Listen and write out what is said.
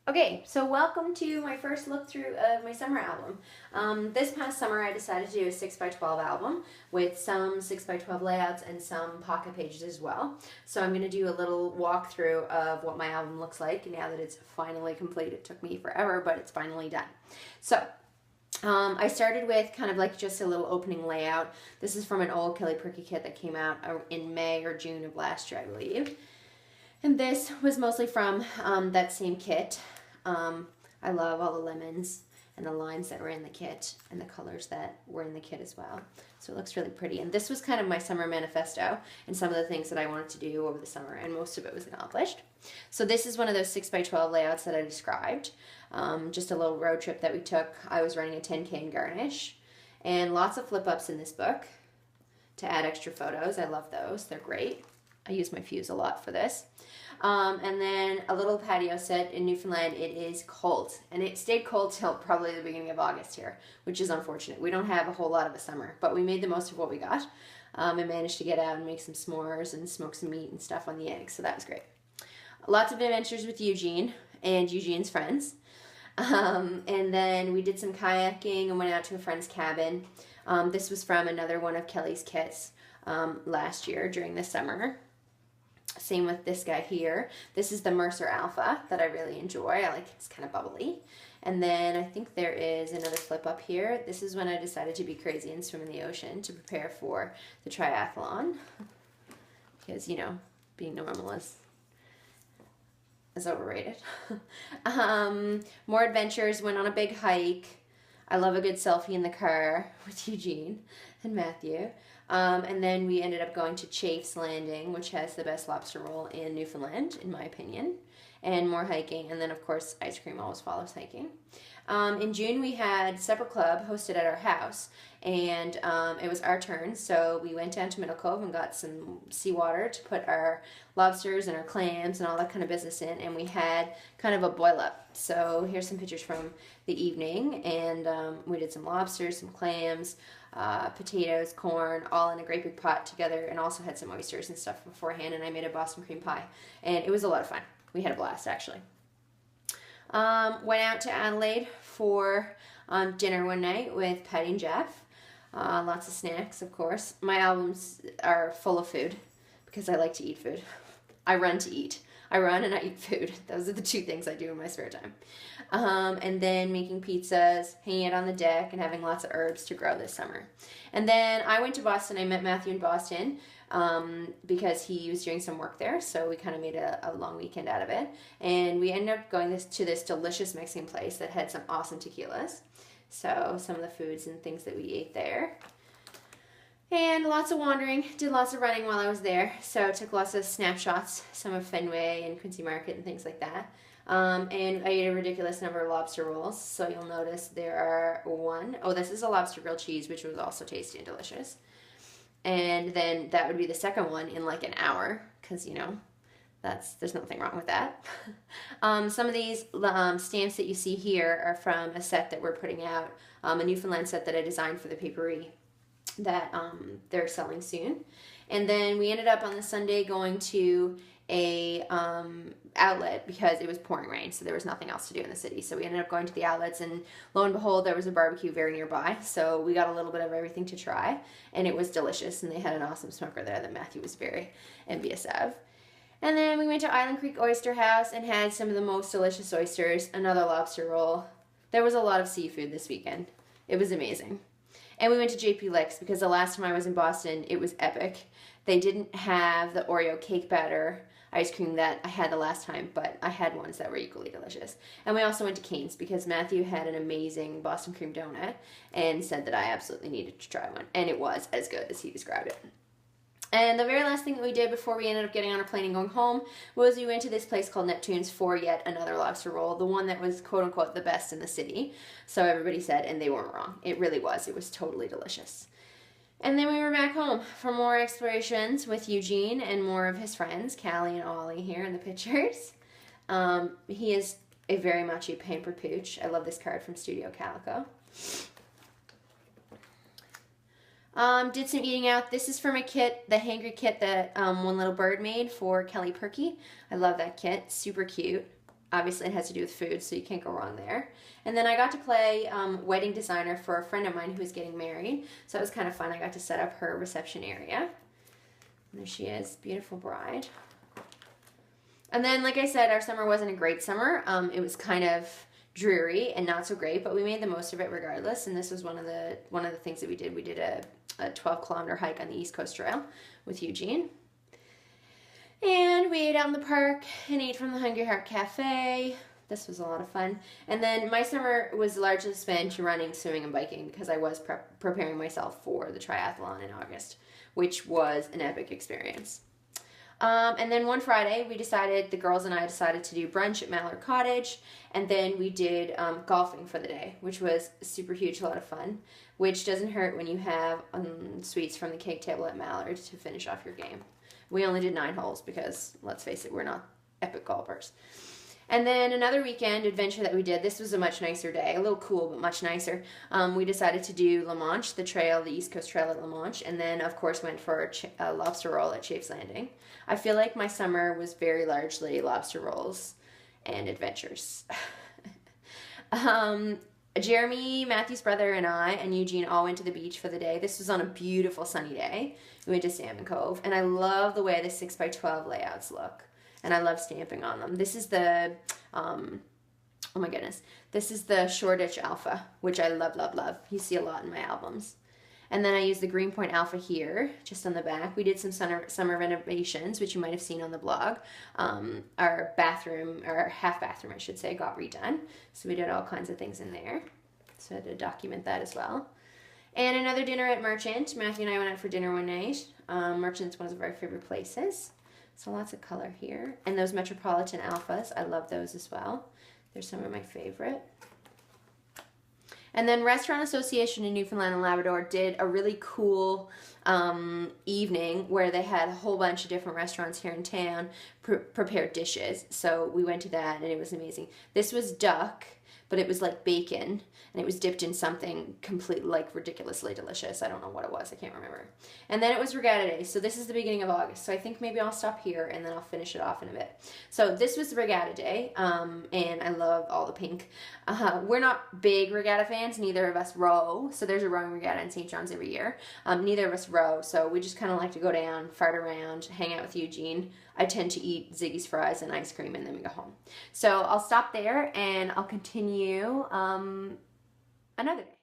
Okay, so welcome to my first look through of my summer album. This past summer I decided to do a 6x12 album with some 6x12 layouts and some pocket pages as well. So I'm going to do a little walkthrough of what my album looks like now that it's finally complete. It took me forever, but it's finally done. So I started with kind of like just a little opening layout. This is from an old Kelly Purkey kit that came out in May or June of last year, I believe. And this was mostly from that same kit. I love all the lemons and the lines that were in the kit and the colors that were in the kit as well. So it looks really pretty. And this was kind of my summer manifesto and some of the things that I wanted to do over the summer, and most of it was accomplished. So this is one of those 6x12 layouts that I described. Just a little road trip that we took. I was running a 10K in Garnish, and lots of flip-ups in this book to add extra photos. I love those. They're great. I use my fuse a lot for this. And then a little patio set in Newfoundland. It is cold, and it stayed cold till probably the beginning of August here, which is unfortunate. We don't have a whole lot of a summer, but we made the most of what we got. I managed to get out and make some s'mores and smoke some meat and stuff on the eggs, so that was great. Lots of adventures with Eugene and Eugene's friends. And then we did some kayaking and went out to a friend's cabin. This was from another one of Kelly's kits last year during the summer. Same with this guy here. This is the Mercer Alpha that I really enjoy. I like it. It's kind of bubbly. And then I think there is another flip up here. This is when I decided to be crazy and swim in the ocean to prepare for the triathlon. Because, you know, being normal is overrated. More adventures. Went on a big hike. I love a good selfie in the car with Eugene and Matthew. And then we ended up going to Chafe's Landing, which has the best lobster roll in Newfoundland, in my opinion. And more hiking. And then, of course, ice cream always follows hiking. In June, we had supper club hosted at our house. And it was our turn. So we went down to Middle Cove and got some seawater to put our lobsters and our clams and all that kind of business in. And we had kind of a boil up. So here's some pictures from the evening. And we did some lobsters, some clams, potatoes, corn, all in a great big pot together, and also had some oysters and stuff beforehand, and I made a Boston cream pie, and it was a lot of fun. We had a blast, actually. Went out to Adelaide for dinner one night with Patty and Jeff. Lots of snacks, of course. My albums are full of food because I like to eat food. I run to eat. I run and I eat food. Those are the two things I do in my spare time. And then making pizzas, hanging out on the deck, and having lots of herbs to grow this summer. And then I went to Boston. I met Matthew in Boston because he was doing some work there. So we kind of made a long weekend out of it. And we ended up going to this delicious Mexican place that had some awesome tequilas. So some of the foods and things that we ate there. And lots of wandering, did lots of running while I was there. So took lots of snapshots, some of Fenway and Quincy Market and things like that. And I ate a ridiculous number of lobster rolls. So you'll notice there are this is a lobster grilled cheese, which was also tasty and delicious. And then that would be the second one in like an hour, because, you know, there's nothing wrong with that. Some of these stamps that you see here are from a set that we're putting out, a Newfoundland set that I designed for the paperie that they're selling soon. And then we ended up on the Sunday going to a outlet because it was pouring rain, so there was nothing else to do in the city. So we ended up going to the outlets, and lo and behold, there was a barbecue very nearby. So we got a little bit of everything to try, and it was delicious. And they had an awesome smoker there that Matthew was very envious of. And then we went to Island Creek Oyster House and had some of the most delicious oysters, another lobster roll. There was a lot of seafood this weekend. It was amazing. And we went to JP Licks because the last time I was in Boston, it was epic. They didn't have the Oreo cake batter ice cream that I had the last time, but I had ones that were equally delicious. And we also went to Cane's because Matthew had an amazing Boston cream donut and said that I absolutely needed to try one. And it was as good as he described it. And the very last thing that we did before we ended up getting on a plane and going home was we went to this place called Neptune's for yet another lobster roll, the one that was quote-unquote the best in the city. So everybody said, and they weren't wrong. It really was. It was totally delicious. And then we were back home for more explorations with Eugene and more of his friends, Callie and Ollie here in the pictures. He is a very much a pampered pooch. I love this card from Studio Calico. Did some eating out. This is from a kit, the Hangry kit that One Little Bird made for Kelly Purkey. I love that kit. Super cute. obviously it has to do with food, so you can't go wrong there. And then I got to play wedding designer for a friend of mine who was getting married. So it was kind of fun. I got to set up her reception area. And there she is, beautiful bride. And then, like I said, our summer wasn't a great summer. It was kind of dreary and not so great, but we made the most of it regardless. And this was one of the things that we did. We did a 12-kilometer hike on the East Coast Trail with Eugene. And we ate out in the park and ate from the Hungry Heart Cafe. This was a lot of fun. And then my summer was largely spent running, swimming, and biking because I was preparing myself for the triathlon in August, which was an epic experience. And then one Friday, the girls and I decided to do brunch at Mallard Cottage, and then we did golfing for the day, which was super huge, a lot of fun, which doesn't hurt when you have sweets from the cake table at Mallard to finish off your game. We only did 9 holes because, let's face it, we're not epic golfers. And then another weekend adventure that we did, this was a much nicer day, a little cool, but much nicer. We decided to do La Manche, the East Coast Trail at La Manche, and then, of course, went for a lobster roll at Chafes Landing. I feel like my summer was very largely lobster rolls and adventures. Jeremy, Matthew's brother, and I, and Eugene all went to the beach for the day. This was on a beautiful sunny day. We went to Salmon Cove, and I love the way the 6x12 layouts look, and I love stamping on them. This is the, oh my goodness, this is the Shoreditch Alpha, which I love, love, love. You see a lot in my albums. And then I used the Greenpoint Alpha here, just on the back. We did some summer renovations, which you might have seen on the blog. Our bathroom, or half bathroom, I should say, got redone. So we did all kinds of things in there. So I had to document that as well. And another dinner at Merchant. Matthew and I went out for dinner one night. Merchant's one of our favorite places. So lots of color here. And those Metropolitan Alphas, I love those as well. They're some of my favorite. And then Restaurant Association in Newfoundland and Labrador did a really cool evening where they had a whole bunch of different restaurants here in town prepare dishes. So we went to that and it was amazing. This was duck, but it was like bacon, and it was dipped in something completely, like, ridiculously delicious. I don't know what it was. I can't remember. And then it was Regatta Day. So this is the beginning of August. So I think maybe I'll stop here and then I'll finish it off in a bit. So this was the Regatta Day, and I love all the pink. We're not big regatta fans. Neither of us row. So there's a rowing regatta in St. John's every year. Neither of us row. So we just kind of like to go down, fart around, hang out with Eugene. I tend to eat Ziggy's fries and ice cream, and then we go home. So I'll stop there, and I'll continue another day.